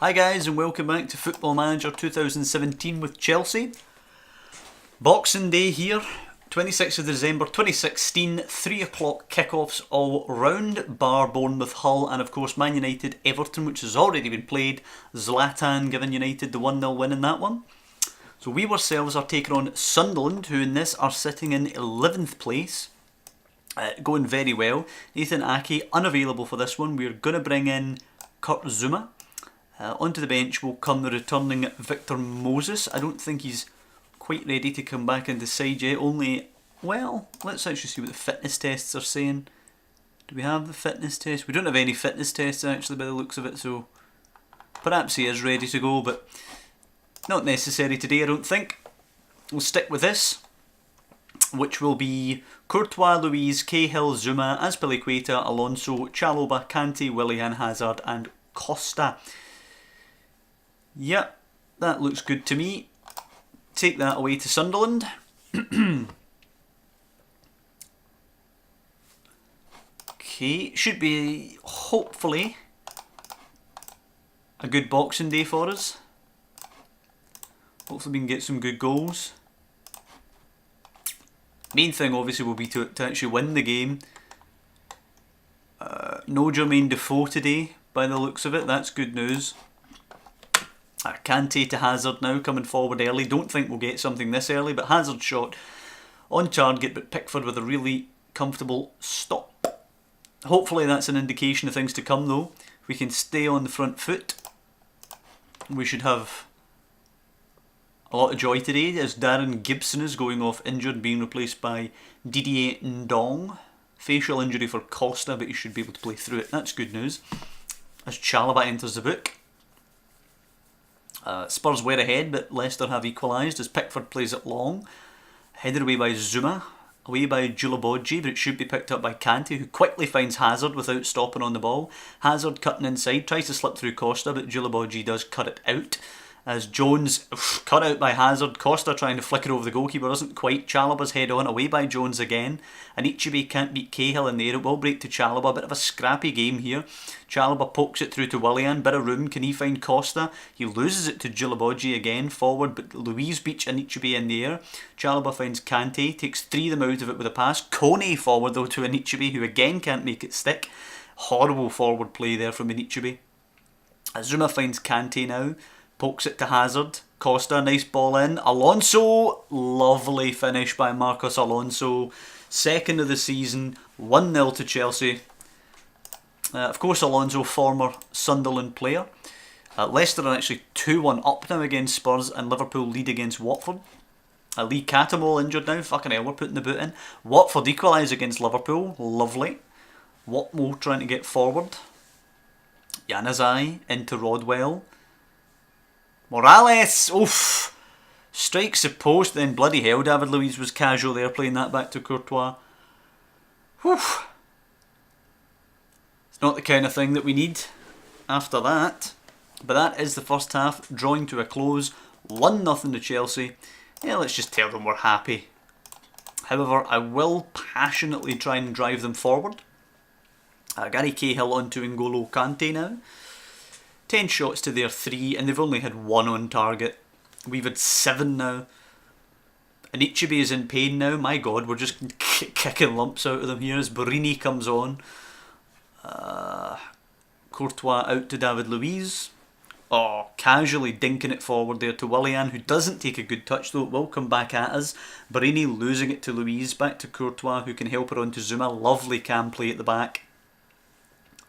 Hi guys and welcome back to Football Manager 2017 with Chelsea. Boxing Day here, 26th of December 2016, 3 o'clock kickoffs all round, bar Bournemouth, Hull and of course Man United Everton, which has already been played. Zlatan giving United the 1-0 win in that one. So we ourselves are taking on Sunderland, who in this are sitting in 11th place. Going very well. Nathan Ake unavailable for this one. We're going to bring in Kurt Zouma. Onto the bench will come the returning Victor Moses. I don't think he's quite ready to come back into the side yet. Well, let's actually see what the fitness tests are saying. Do we have the fitness test? We don't have any fitness tests actually by the looks of it, so perhaps he is ready to go, but not necessary today I don't think. We'll stick with this, which will be Courtois, Luiz, Cahill, Zouma, Azpilicueta, Alonso, Chalobah, Conte, Willian, Hazard and Costa. Yep, that looks good to me. Take that away to Sunderland. Okay, should be hopefully a good Boxing Day for us. Hopefully we can get some good goals. Main thing obviously will be to actually win the game. No Jermaine Defoe today by the looks of it, that's good news. Kante to Hazard now coming forward early. Don't think we'll get something this early, but Hazard shot on target, but Pickford with a really comfortable stop. Hopefully that's an indication of things to come though. If we can stay on the front foot, we should have a lot of joy today, as Darren Gibson is going off injured, being replaced by Didier Ndong. Facial injury for Costa, but he should be able to play through it. That's good news. As Chalobah enters the book. Spurs were ahead, but Leicester have equalised as Pickford plays it long. Headed away by Zouma. Away by Djulabodji, but it should be picked up by Kante, who quickly finds Hazard without stopping on the ball. Hazard cutting inside, tries to slip through Costa, but Djulabodji does cut it out. As Jones, cut out by Hazard. Costa trying to flick it over the goalkeeper, doesn't quite. Chalobah's head on, away by Jones again. And Ichibe can't beat Cahill in there. It will break to Chalobah. Bit of a scrappy game here. Chalobah pokes it through to Willian. Bit of room. Can he find Costa? He loses it to Djulabodji again. Forward, but Luiz beats Anichebe in the air. Chalobah finds Kante. Takes 3 of them out of it with a pass. Kone forward though to Anichebe, who again can't make it stick. Horrible forward play there from Anichebe. Zouma finds Kante now. Pokes it to Hazard. Costa, nice ball in. Alonso, lovely finish by Marcos Alonso. Second of the season, 1-0 to Chelsea. Of course, Alonso, former Sunderland player. Leicester are actually 2-1 up now against Spurs, and Liverpool lead against Watford. Lee Catamol injured now. Fucking hell, we're putting the boot in. Watford equalise against Liverpool. Lovely. Watmo trying to get forward. Januzaj into Rodwell. Morales, oof, strikes the post, then bloody hell, David Luiz was casual there, playing that back to Courtois. Oof. It's not the kind of thing that we need after that. But that is the first half, drawing to a close, 1-0 to Chelsea. Yeah, let's just tell them we're happy. However, I will passionately try and drive them forward. Gary Cahill onto N'Golo Kante now. 10 shots to their 3, and they've only had 1 on target. We've had 7 now. Anichebe is in pain now. My God, we're just kicking lumps out of them here as Borini comes on. Courtois out to David Luiz. Oh, casually dinking it forward there to Willian, who doesn't take a good touch though. It will come back at us. Borini losing it to Luiz. Back to Courtois, who can help her on to Zouma. Lovely cam play at the back.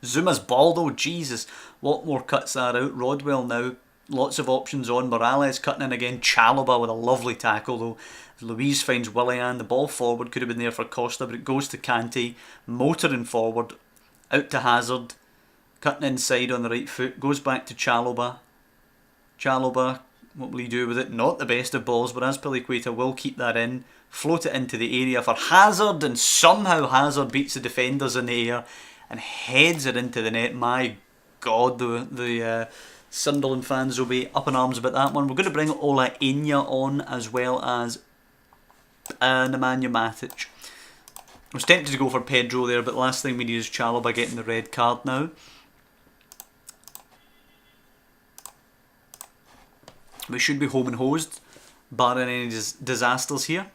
Zouma's ball though, Jesus, what more cuts that out. Rodwell now, lots of options on. Morales cutting in again. Chalobah with a lovely tackle though. Luiz finds Willian. The ball forward could have been there for Costa, but it goes to Kante. Motoring forward, out to Hazard. Cutting inside on the right foot, goes back to Chalobah. Chalobah, what will he do with it? Not the best of balls, but Azpilicueta will keep that in. Float it into the area for Hazard, and somehow Hazard beats the defenders in the air and heads it into the net. My God, the Sunderland fans will be up in arms about that one. We're going to bring Ola Enya on, as well as Nemanja Matic. I was tempted to go for Pedro there, but the last thing we need is Chalobah getting the red card now. We should be home and hosed, barring any disasters here.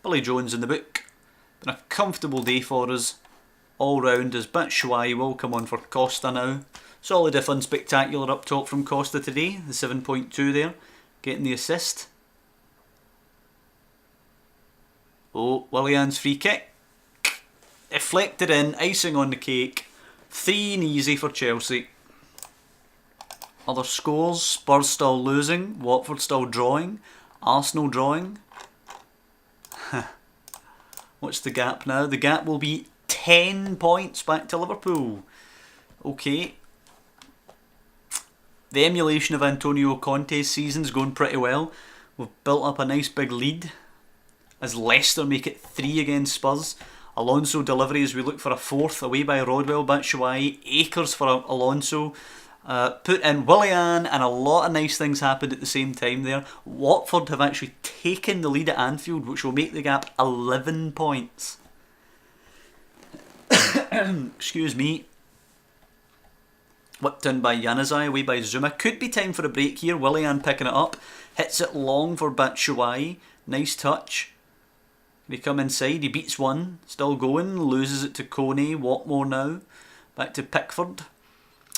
Billy Jones in the book. Been a comfortable day for us all round, as Batshuayi will come on for Costa now. Solid if unspectacular up top from Costa today. The 7.2 there, getting the assist. Oh, Willian's free kick. Deflected in, icing on the cake. 3 easy for Chelsea. Other scores, Spurs still losing, Watford still drawing, Arsenal drawing. What's the gap now? The gap will be 10 points back to Liverpool. Okay. The emulation of Antonio Conte's season's going pretty well. We've built up a nice big lead as Leicester make it 3 against Spurs. Alonso delivery as we look for a 4th, away by Rodwell, Batshuayi, acres for Alonso. Put in Willian, and a lot of nice things happened at the same time there. Watford have actually taken the lead at Anfield, which will make the gap 11 points. Excuse me. Whipped in by Januzaj, away by Zuma. Could be time for a break here. Willian picking it up. Hits it long for Batshuayi. Nice touch. They come inside. He beats one. Still going. Loses it to Kone. Watmore now. Back to Pickford.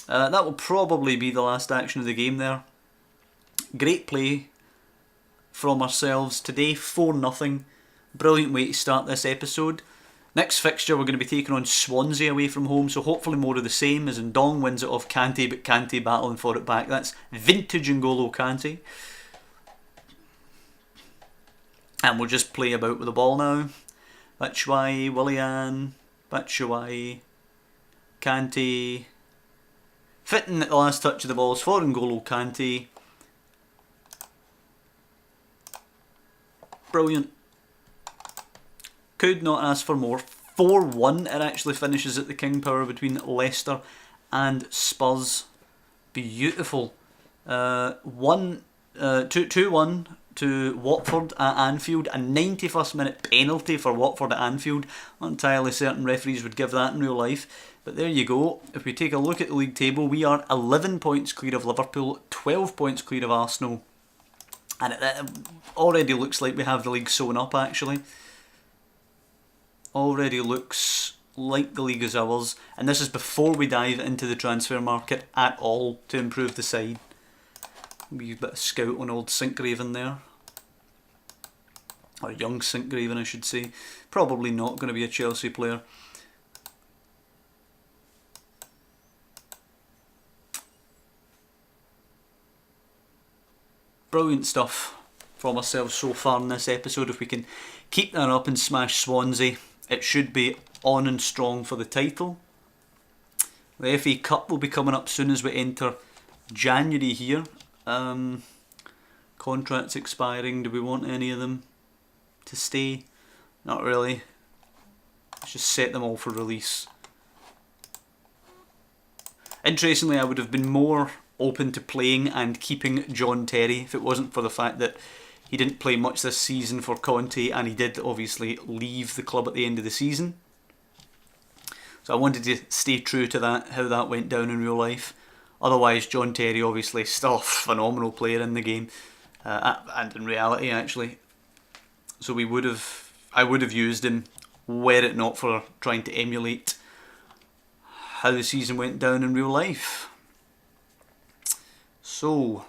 That will probably be the last action of the game there. Great play from ourselves today. 4-0. Brilliant way to start this episode. Next fixture we're going to be taking on Swansea away from home, so hopefully more of the same, as Ndong wins it off Kante, but Kante battling for it back. That's vintage N'Golo Kante. And we'll just play about with the ball now. Batshuayi, Willian, Batshuayi, Kante. Fitting at the last touch of the balls for N'Golo Kante. Brilliant. Could not ask for more. 4-1 it actually finishes at the King Power between Leicester and Spurs. Beautiful. 2-1 to Watford at Anfield. A 91st minute penalty for Watford at Anfield. Not entirely certain referees would give that in real life. But there you go. If we take a look at the league table, we are 11 points clear of Liverpool, 12 points clear of Arsenal. And it already looks like we have the league sewn up actually. Already looks like the league is ours. And this is before we dive into the transfer market at all to improve the side. A wee bit of scout on old Sinkgraven there. Or young Sinkgraven I should say. Probably not going to be a Chelsea player. Brilliant stuff from ourselves so far in this episode. If we can keep that up and smash Swansea, it should be on and strong for the title. The FA Cup will be coming up soon as we enter January here. Contracts expiring. Do we want any of them to stay? Not really. Let's just set them all for release. Interestingly, I would have been more open to playing and keeping John Terry if it wasn't for the fact that he didn't play much this season for Conte, and he did obviously leave the club at the end of the season. So I wanted to stay true to that, how that went down in real life. Otherwise, John Terry obviously still a phenomenal player in the game, and in reality actually. So I would have used him were it not for trying to emulate how the season went down in real life. So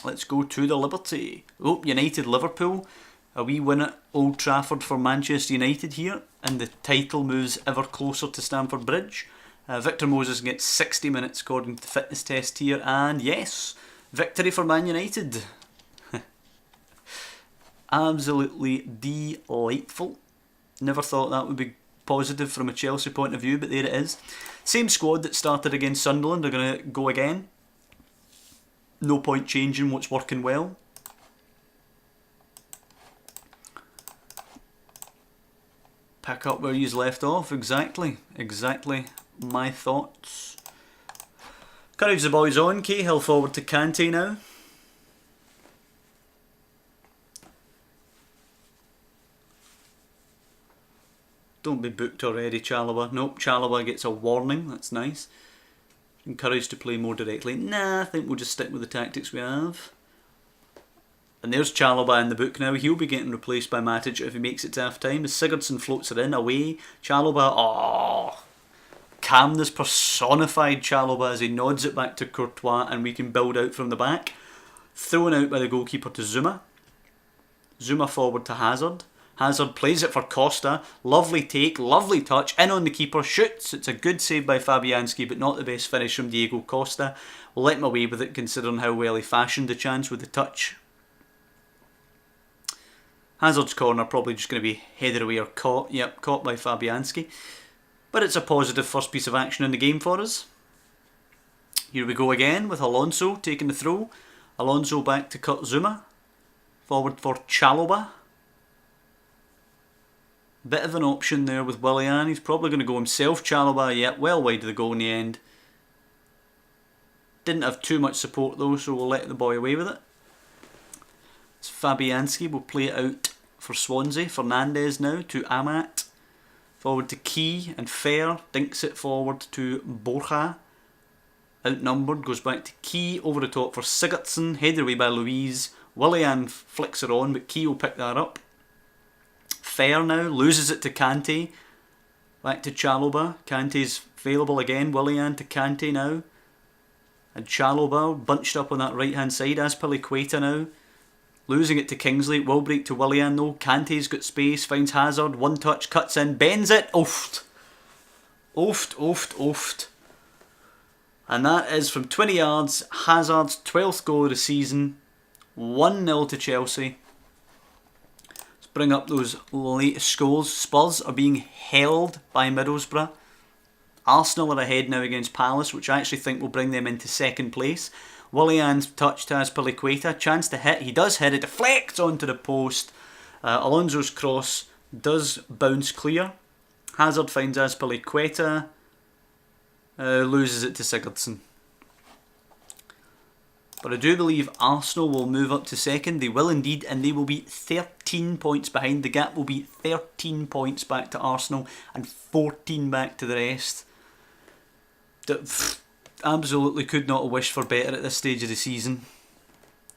let's go to the Liberty. Oh, United Liverpool. A wee win at Old Trafford for Manchester United here, and the title moves ever closer to Stamford Bridge. Victor Moses gets 60 minutes according to the fitness test here, and yes, victory for Man United. Absolutely delightful. Never thought that would be positive from a Chelsea point of view, but there it is. Same squad that started against Sunderland are going to go again. No point changing what's working well. Pick up where you's left off. Exactly my thoughts. Encourage the boys on. Cahill forward to Kante now. Don't be booked already, Chalobah. Nope, Chalobah gets a warning. That's nice. Encouraged to play more directly. Nah, I think we'll just stick with the tactics we have. And there's Chalobah in the book now. He'll be getting replaced by Matic if he makes it to half time. As Sigurdsson floats her in, away. Chalobah, calmness personified Chalobah as he nods it back to Courtois, and we can build out from the back. Thrown out by the goalkeeper to Zuma. Zuma forward to Hazard. Hazard plays it for Costa. Lovely take, lovely touch. In on the keeper, shoots. It's a good save by Fabianski, but not the best finish from Diego Costa. We'll let him away with it considering how well he fashioned the chance with the touch. Hazard's corner probably just going to be headed away or caught. Yep, caught by Fabianski. But it's a positive first piece of action in the game for us. Here we go again with Alonso taking the throw. Alonso back to cut Zuma. Forward for Chalobah. Bit of an option there with Willian. He's probably going to go himself. Chalobah, yep, well wide of the goal in the end. Didn't have too much support though, so we'll let the boy away with it. It's Fabianski will play it out for Swansea. Fernandez now to Amat. Forward to Key and Fair. Dinks it forward to Borja. Outnumbered, goes back to Key. Over the top for Sigurdsson. Headed away by Luiz. Willian flicks her on, but Key will pick that up. Fair now. Loses it to Conte. Back to Chalobah. Kante's available again. Willian to Conte now. And Chalobah bunched up on that right hand side. Azpilicueta now. Losing it to Kingsley. Will break to Willian though. Kante's got space. Finds Hazard. One touch. Cuts in. Bends it. Oofed. Oofed. And that is from 20 yards. Hazard's 12th goal of the season. 1-0 to Chelsea. Let's bring up those latest scores. Spurs are being held by Middlesbrough. Arsenal are ahead now against Palace, which I actually think will bring them into second place. Willian's touch to Azpilicueta, chance to hit, he does hit it, deflects onto the post. Alonso's cross does bounce clear. Hazard finds Azpilicueta, loses it to Sigurdsson. But I do believe Arsenal will move up to second. They will indeed, and they will be 13 points behind. The gap will be 13 points back to Arsenal and 14 back to the rest. Absolutely could not have wished for better at this stage of the season.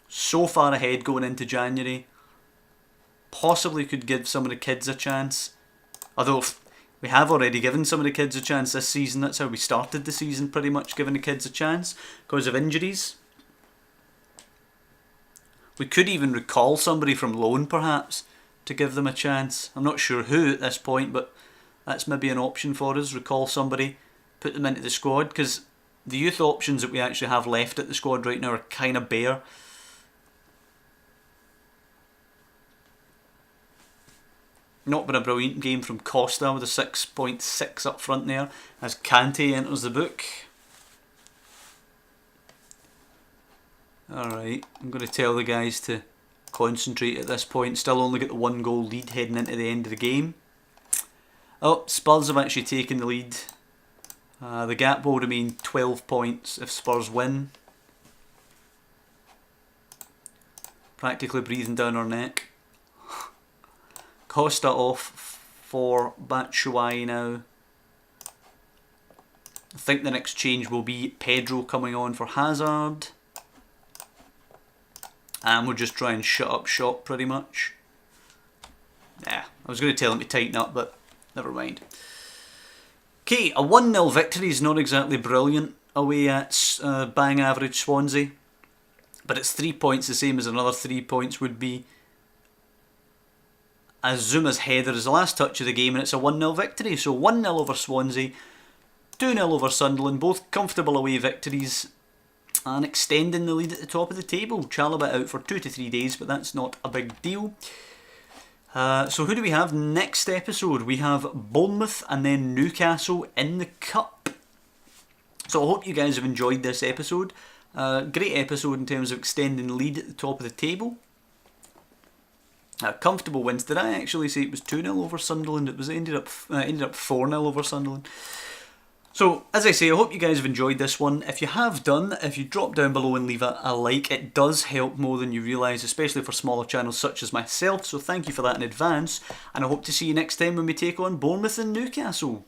So far ahead going into January. Possibly could give some of the kids a chance. Although we have already given some of the kids a chance this season. That's how we started the season, pretty much giving the kids a chance because of injuries. We could even recall somebody from loan perhaps to give them a chance. I'm not sure who at this point, but that's maybe an option for us. Recall somebody, put them into the squad, because the youth options that we actually have left at the squad right now are kind of bare. Not been a brilliant game from Costa with a 6.6 up front there as Conte enters the book. Alright, I'm going to tell the guys to concentrate at this point. Still only got the 1-goal lead heading into the end of the game. Oh, Spurs have actually taken the lead. The gap will remain 12 points if Spurs win. Practically breathing down our neck. Costa off for Batshuayi now. I think the next change will be Pedro coming on for Hazard. And we'll just try and shut up shop pretty much. Yeah, I was going to tell him to tighten up, but never mind. Okay, a 1-0 victory is not exactly brilliant away at bang average Swansea. But it's 3 points, the same as another 3 points would be. As Zuma's header is the last touch of the game, and it's a 1-0 victory. So 1-0 over Swansea, 2-0 over Sunderland, both comfortable away victories. And extending the lead at the top of the table. Chalobah out for 2 to 3 days, but that's not a big deal. So who do we have next episode? We have Bournemouth and then Newcastle in the Cup. So I hope you guys have enjoyed this episode. Great episode in terms of extending the lead at the top of the table. Comfortable wins. Did I actually say it was 2-0 over Sunderland? It ended up 4-0 over Sunderland. So, as I say, I hope you guys have enjoyed this one. If you have done, if you drop down below and leave a like, it does help more than you realise, especially for smaller channels such as myself. So thank you for that in advance, and I hope to see you next time when we take on Bournemouth and Newcastle.